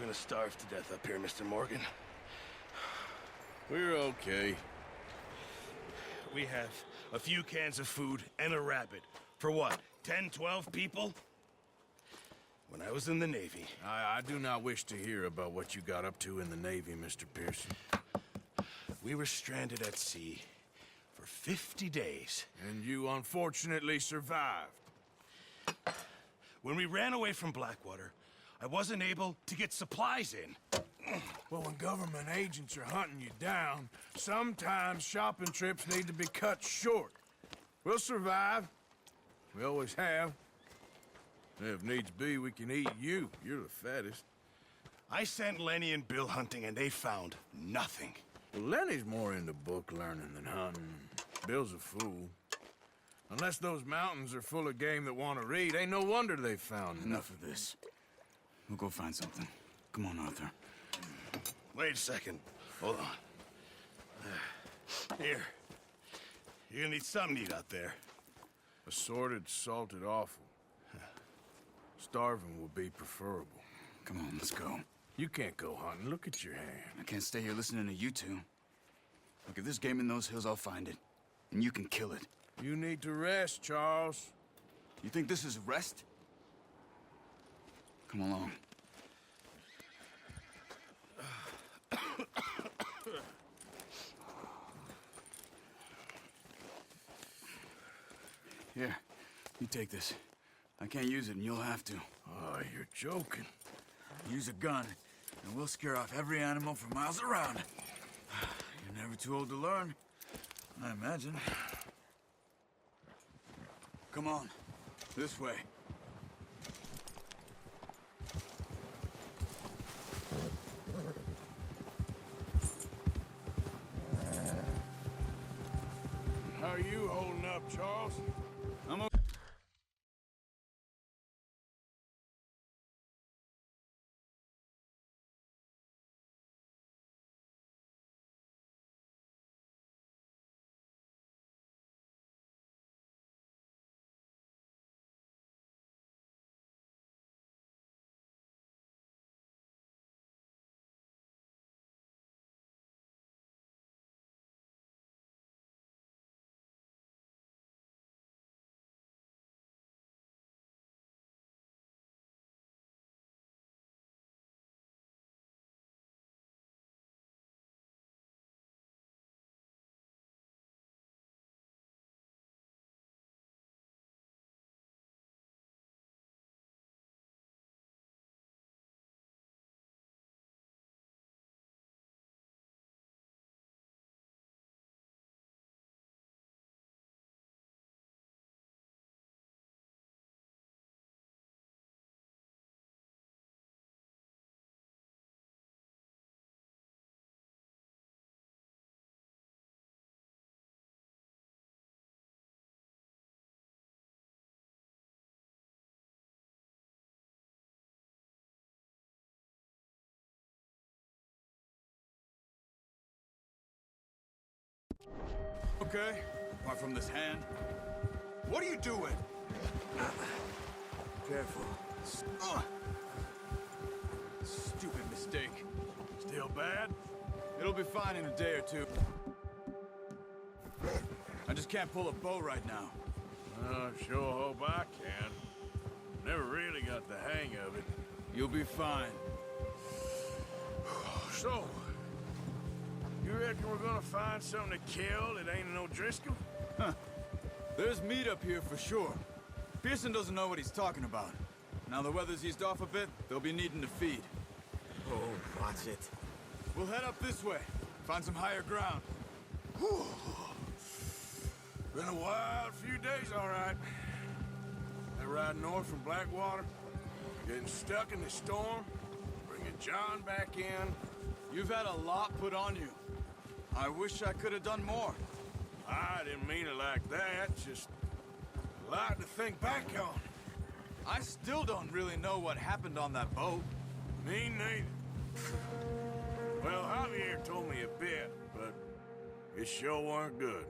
gonna starve to death up here, Mr. Morgan. We're okay. We have a few cans of food and a rabbit. For what, 10, 12 people? When I was in the Navy... I do not wish to hear about what you got up to in the Navy, Mr. Pearson. We were stranded at sea for 50 days. And you unfortunately survived. When we ran away from Blackwater, I wasn't able to get supplies in. Well, when government agents are hunting you down, sometimes shopping trips need to be cut short. We'll survive. We always have. If needs be, we can eat you. You're the fattest. I sent Lenny and Bill hunting, and they found nothing. Well, Lenny's more into book learning than hunting. Bill's a fool. Unless those mountains are full of game that want to read, ain't no wonder they found Enough of this. We'll go find something. Come on, Arthur. Wait a second. Hold on. Here. You're gonna need something to eat out there. Assorted, salted offal. Starving will be preferable. Come on, let's go. You can't go hunting. Look at your hand. I can't stay here listening to you two. Look, if there's game in those hills, I'll find it. And you can kill it. You need to rest, Charles. You think this is rest? Come along. Here, you take this. I can't use it, and you'll have to. Oh, you're joking. Use a gun, and we'll scare off every animal for miles around. You're never too old to learn, I imagine. Come on, this way. How are you holding up, Charles? I'm okay. Okay, apart from this hand. What are you doing? Careful. Stupid mistake. Still bad? It'll be fine in a day or two. I just can't pull a bow right now. I sure hope I can. Never really got the hang of it. You'll be fine. So, you reckon we're gonna find something to kill that ain't no Driscoll? Huh. There's meat up here for sure. Pearson doesn't know what he's talking about. Now the weather's eased off a bit, they'll be needing to feed. Oh, watch it. We'll head up this way. Find some higher ground. Whew. Been a wild few days, all right. That ride north from Blackwater, getting stuck in the storm, bringing John back in. You've had a lot put on you. I wish I could have done more. I didn't mean it like that, just a lot to think back on. I still don't really know what happened on that boat. Me neither. Well, Javier told me a bit, but it sure weren't good.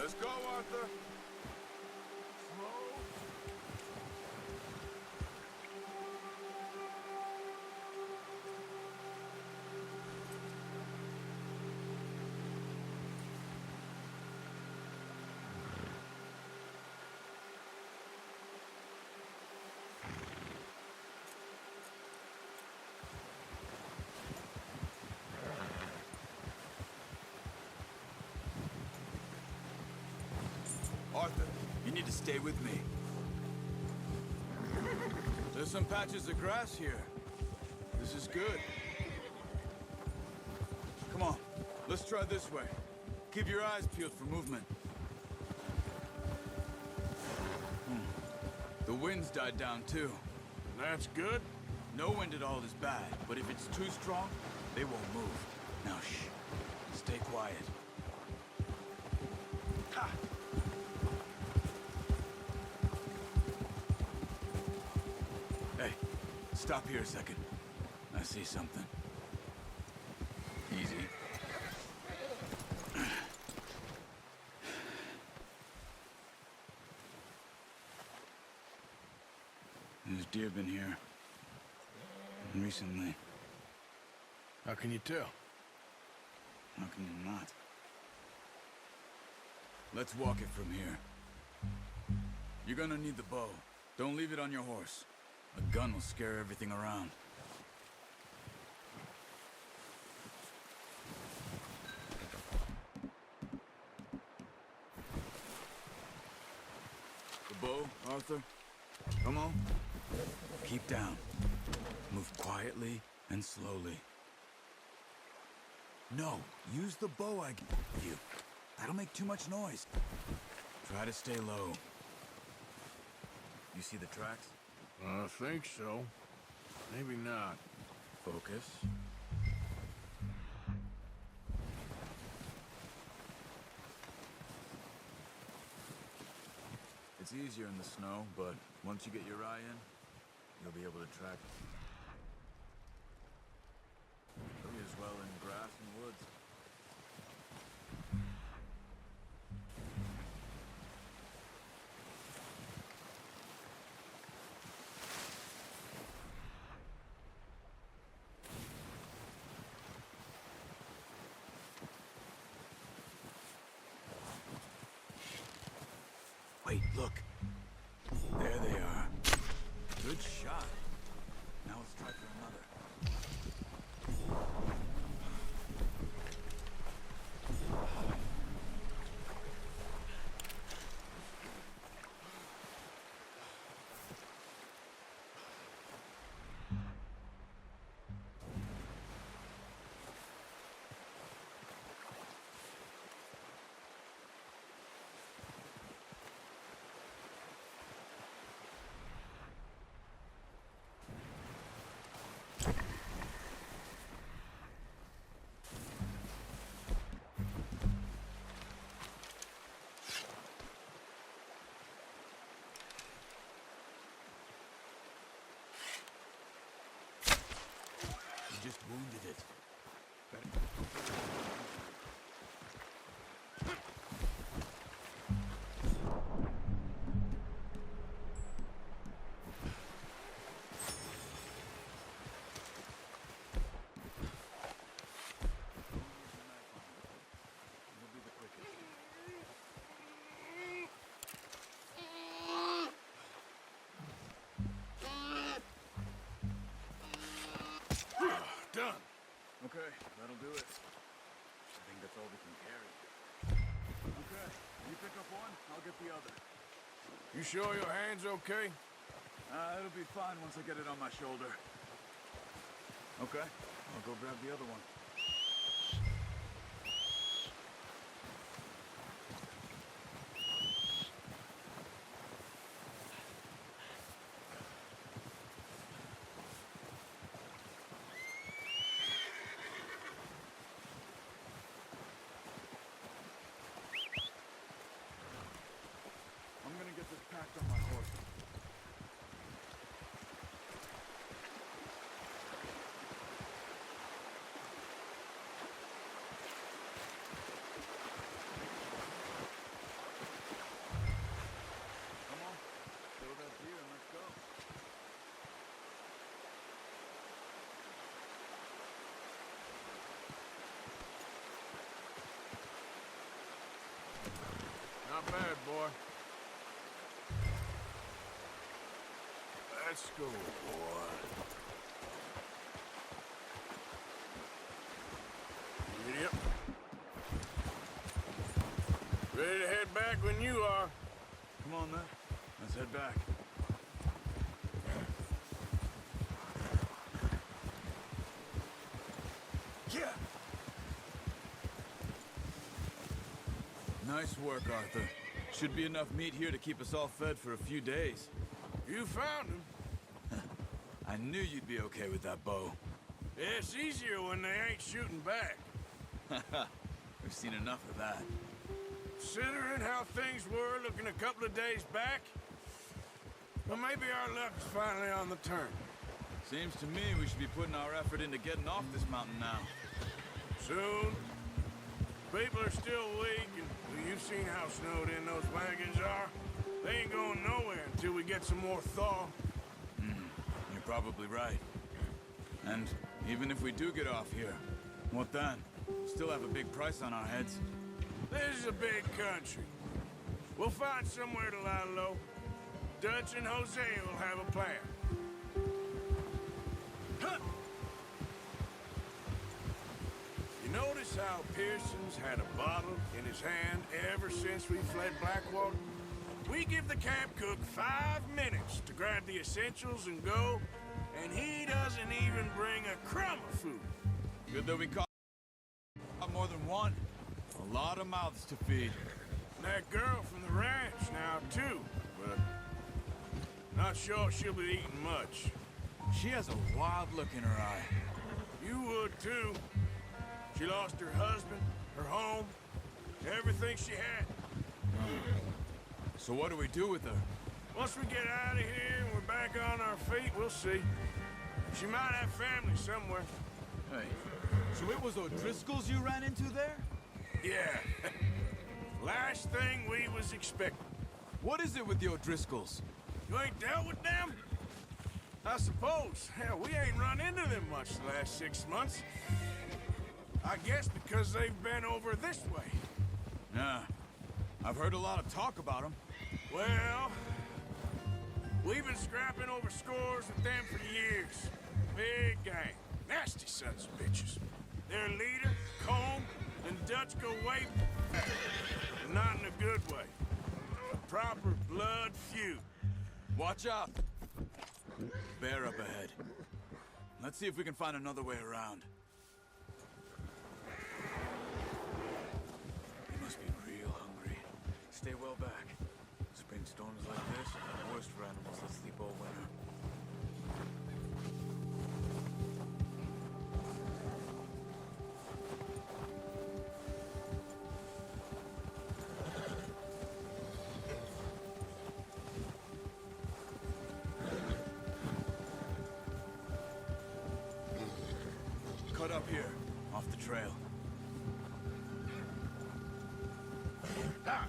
Let's go, Arthur. Slow. Arthur, you need to stay with me. There's some patches of grass here. This is good. Come on, let's try this way. Keep your eyes peeled for movement. The wind's died down too. That's good. No wind at all is bad, but if it's too strong, they won't move. Now shh, stay quiet. Ha! Hey, stop here a second. I see something. Easy. There's deer been here. Recently. How can you tell? How can you not? Let's walk it from here. You're gonna need the bow. Don't leave it on your horse. A gun will scare everything around. The bow, Arthur? Come on. Keep down. Move quietly and slowly. No, use the bow I give you. That'll make too much noise. Try to stay low. You see the tracks? I think so. Maybe not. Focus. It's easier in the snow, but once you get your eye in, you'll be able to track it. Maybe as well in grass and woods. Wait, look. There they are. Good shot. Now let's try for another. You just wounded it. Done. Okay, that'll do it. I think that's all we can carry. Okay, you pick up one, I'll get the other. You sure your hand's okay? It'll be fine once I get it on my shoulder. Okay, I'll go grab the other one. I'm gonna get this packed on my horse. Not bad, boy. Let's go, boy. Yep. Ready to head back when you are. Come on, then. Let's head back. Yeah. Nice work, Arthur. Should be enough meat here to keep us all fed for a few days. You found him. I knew you'd be okay with that bow. Yeah, it's easier when they ain't shooting back. We've seen enough of that. Considering how things were looking a couple of days back, well, maybe our luck's finally on the turn. Seems to me we should be putting our effort into getting off this mountain now. Soon. People are still weak, and you've seen how snowed in those wagons are. They ain't going nowhere until we get some more thaw. You're probably right. And even if we do get off here, what then? We still have a big price on our heads. This is a big country. We'll find somewhere to lie low. Dutch and Jose will have a plan. Huh. You notice how Pearson's had a bottle in his hand ever since we fled Blackwater? We give the camp cook 5 minutes to grab the essentials and go, and he doesn't even bring a crumb of food. Good that we caught more than one. A lot of mouths to feed. And that girl from the ranch now, too, but not sure she'll be eating much. She has a wild look in her eye. You would, too. She lost her husband, her home, everything she had. So what do we do with her? Once we get out of here and we're back on our feet, we'll see. She might have family somewhere. Hey, so it was O'Driscoll's you ran into there? Yeah. Last thing we was expecting. What is it with the O'Driscolls? You ain't dealt with them? I suppose. Hell, we ain't run into them much the last 6 months. I guess because they've been over this way. Yeah, I've heard a lot of talk about them. Well, we've been scrapping over scores with them for years. Big gang. Nasty sons of bitches. Their leader, Combe, and Dutch go way back. But not in a good way. A proper blood feud. Watch out! Bear up ahead. Let's see if we can find another way around. They must be real hungry. Stay well back. Spring storms like this are the worst for animals that sleep all winter. Cut up here, off the trail. Ah.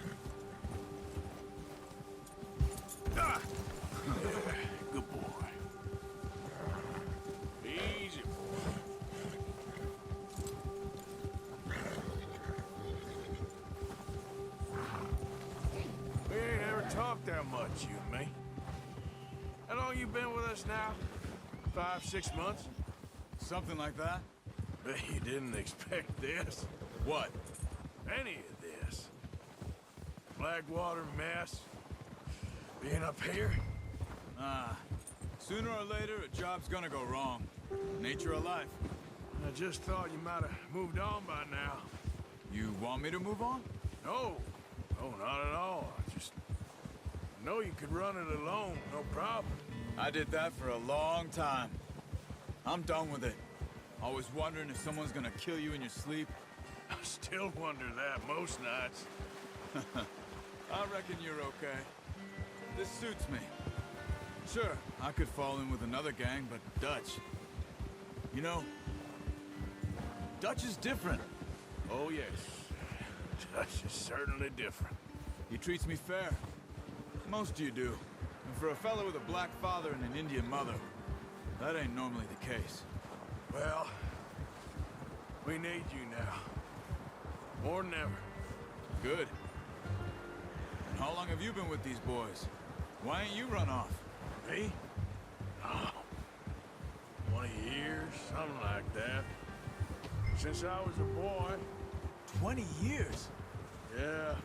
Ah. Good boy. Easy boy. We ain't ever talked that much, you and me. How long you been with us now? 5, 6 months? Something like that? Bet you didn't expect this. What? Any of this. Blackwater mess. Being up here. Sooner or later, a job's gonna go wrong. Nature of life. I just thought you might have moved on by now. You want me to move on? No. No, not at all. I know you could run it alone, no problem. I did that for a long time. I'm done with it. Always wondering if someone's gonna kill you in your sleep. I still wonder that most nights. I reckon you're okay. This suits me. Sure, I could fall in with another gang, but Dutch... You know, Dutch is different. Oh, yes. Dutch is certainly different. He treats me fair. Most of you do. And for a fellow with a black father and an Indian mother, that ain't normally the case. Well, we need you now. More than ever. Good. How long have you been with these boys? Why ain't you run off? Me? Oh, 20 years, something like that. Since I was a boy. 20 years? Yeah.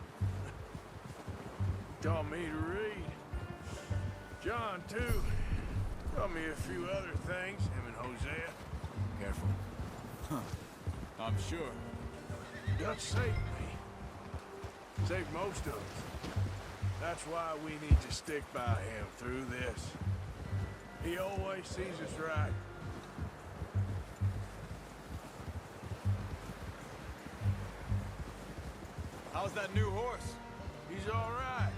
Taught me to read. John, too. Taught me a few other things, him and Hosea. Careful. Huh. I'm sure. Dutch saved me. Saved most of us. That's why we need to stick by him through this. He always sees us right. How's that new horse? He's all right.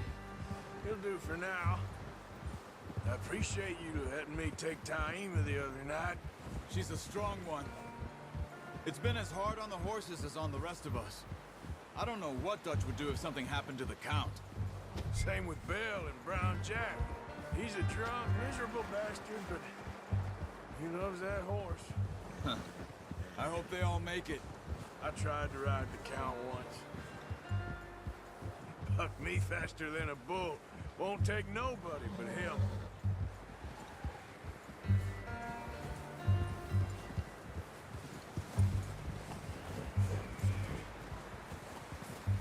He'll do for now. I appreciate you letting me take Taima the other night. She's a strong one. It's been as hard on the horses as on the rest of us. I don't know what Dutch would do if something happened to the Count. Same with Bill and Brown Jack. He's a drunk, miserable bastard, but he loves that horse. I hope they all make it. I tried to ride the Count once. Bucked me faster than a bull. Won't take nobody but him.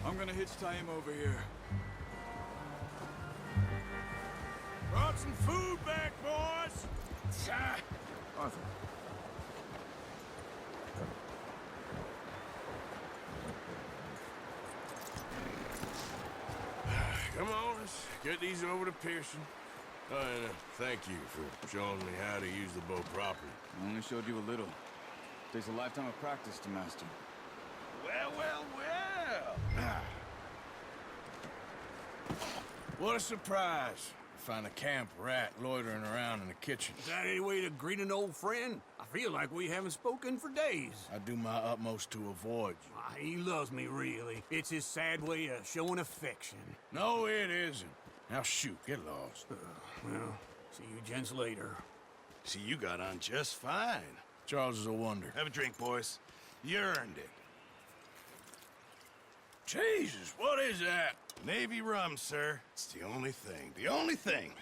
I'm gonna hitch Taim over here. Brought some food back, boys! Arthur. Come on, let's get these over to Pearson. And thank you for showing me how to use the bow properly. I only showed you a little. Takes a lifetime of practice to master. Well, well, well. What a surprise. Find a camp rat loitering around in the kitchen. Is that any way to greet an old friend? I feel like we haven't spoken for days. I do my utmost to avoid you. Ah, he loves me, really. It's his sad way of showing affection. No, it isn't. Now shoot, get lost. Well, see you gents later. See, you got on just fine. Charles is a wonder. Have a drink, boys. You earned it. Jesus, what is that? Navy rum, sir. It's the only thing. The only thing.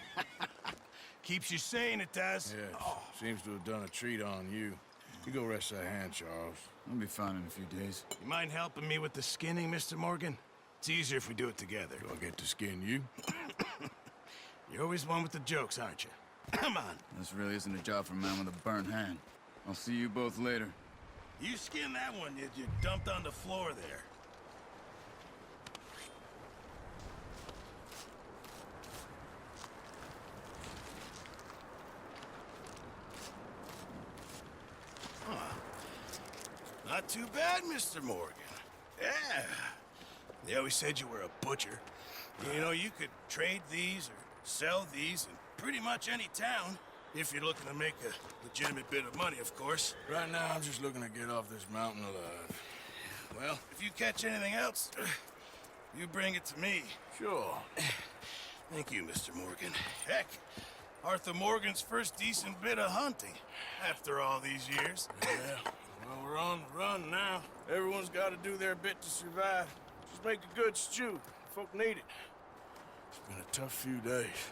Keeps you sane, it does. Yes, seems to have done a treat on you. You go rest that hand, Charles. I'll be fine in a few days. You mind helping me with the skinning, Mr. Morgan? It's easier if we do it together. Do I get to skin you? You're always one with the jokes, aren't you? Come on. This really isn't a job for a man with a burnt hand. I'll see you both later. You skinned that one you dumped on the floor there. Not too bad, Mr. Morgan. Yeah. They always said you were a butcher. You know, you could trade these or sell these in pretty much any town. If you're looking to make a legitimate bit of money, of course. Right now, I'm just looking to get off this mountain alive. Well, if you catch anything else, you bring it to me. Sure. Thank you, Mr. Morgan. Heck, Arthur Morgan's first decent bit of hunting after all these years. Yeah. Well, we're on the run now. Everyone's got to do their bit to survive. Just make a good stew. Folk need it. It's been a tough few days.